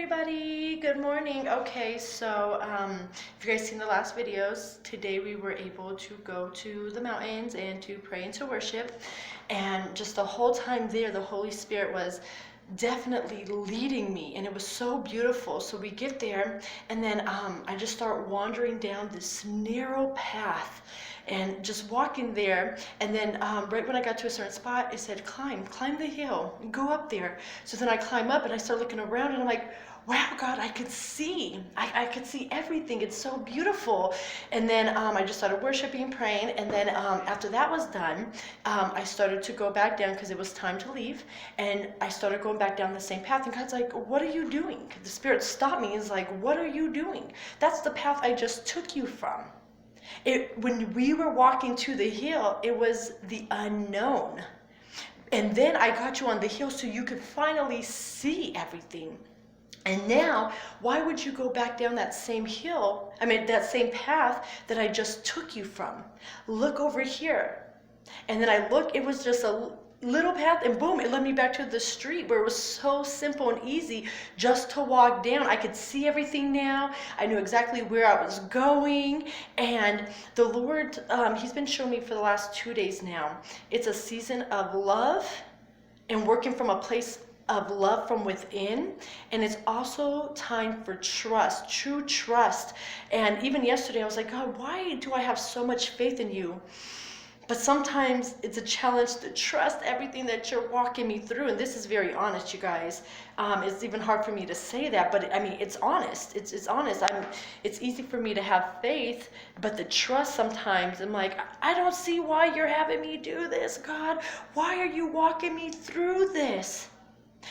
everybody, good morning. Okay, so if you guys seen the last videos, today we were able to go to the mountains and to pray and to worship, and just the whole time there the Holy Spirit was definitely leading me, and it was so beautiful. So we get there, and then I just start wandering down this narrow path and just walking there, and then right when I got to a certain spot, it said climb the hill, go up there. So then I climb up and I start looking around, and I'm like, wow, God, I could see. I could see everything. It's so beautiful. And then I just started worshiping, praying, and then after that was done, I started to go back down because it was time to leave, and I started going back down the same path, and God's like, what are you doing? The Spirit stopped me and is like, what are you doing? That's the path I just took you from. When we were walking to the hill, it was the unknown. And then I got you on the hill so you could finally see everything. And now, why would you go back down that same hill, that same path that I just took you from? Look over here. And then I look, it was just a little path, and boom, it led me back to the street where it was so simple and easy just to walk down. I could see everything now. I knew exactly where I was going, and the Lord, He's been showing me for the last 2 days now. It's a season of love and working from a place of love from within, and it's also time for trust, true trust. And even yesterday I was like, God, why do I have so much faith in you? But sometimes it's a challenge to trust everything that you're walking me through. And this is very honest, you guys. It's even hard for me to say that, but it's honest. It's honest. It's easy for me to have faith, but the trust sometimes, I'm like, I don't see why you're having me do this, God. Why are you walking me through this?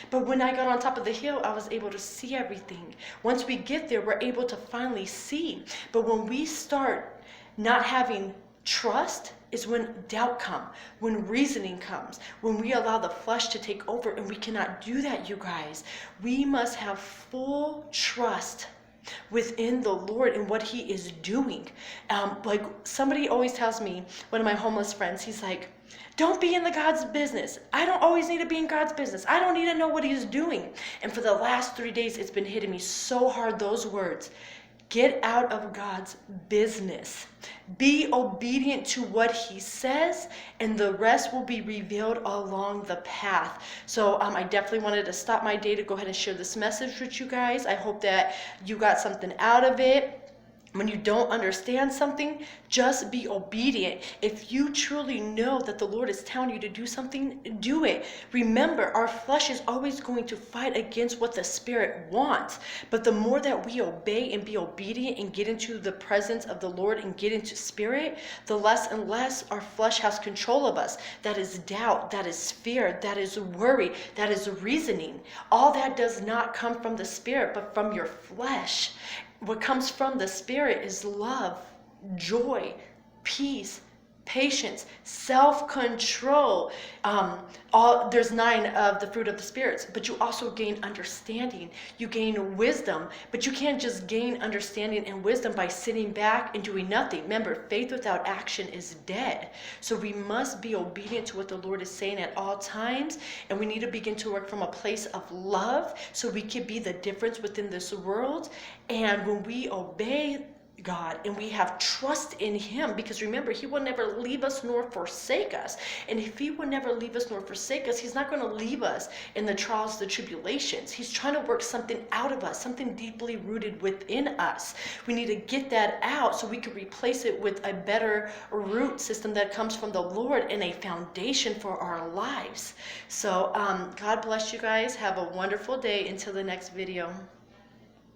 But when I got on top of the hill, I was able to see everything. Once we get there, we're able to finally see. But when we start not having trust is when doubt comes, when reasoning comes, when we allow the flesh to take over, and we cannot do that, you guys. We must have full trust within the Lord and what He is doing. Like somebody always tells me, one of my homeless friends, he's like, don't be in the God's business. I don't always need to be in God's business. I don't need to know what He's doing. And for the last 3 days, it's been hitting me so hard, those words. Get out of God's business. Be obedient to what He says, and the rest will be revealed along the path. So I definitely wanted to stop my day to go ahead and share this message with you guys. I hope that you got something out of it. When you don't understand something, just be obedient. If you truly know that the Lord is telling you to do something, do it. Remember, our flesh is always going to fight against what the Spirit wants. But the more that we obey and be obedient and get into the presence of the Lord and get into Spirit, the less and less our flesh has control of us. That is doubt, that is fear, that is worry, that is reasoning. All that does not come from the Spirit, but from your flesh. What comes from the Spirit is love, joy, peace, patience, self-control. There's 9 of the fruit of the spirits, but you also gain understanding. You gain wisdom, but you can't just gain understanding and wisdom by sitting back and doing nothing. Remember, faith without action is dead. So we must be obedient to what the Lord is saying at all times, and we need to begin to work from a place of love so we can be the difference within this world. And when we obey God and we have trust in Him, because remember, He will never leave us nor forsake us. And if He will never leave us nor forsake us, He's not going to leave us in the trials, the tribulations. He's trying to work something out of us, something deeply rooted within us. We need to get that out so we can replace it with a better root system that comes from the Lord and a foundation for our lives. So God bless you guys. Have a wonderful day. Until the next video.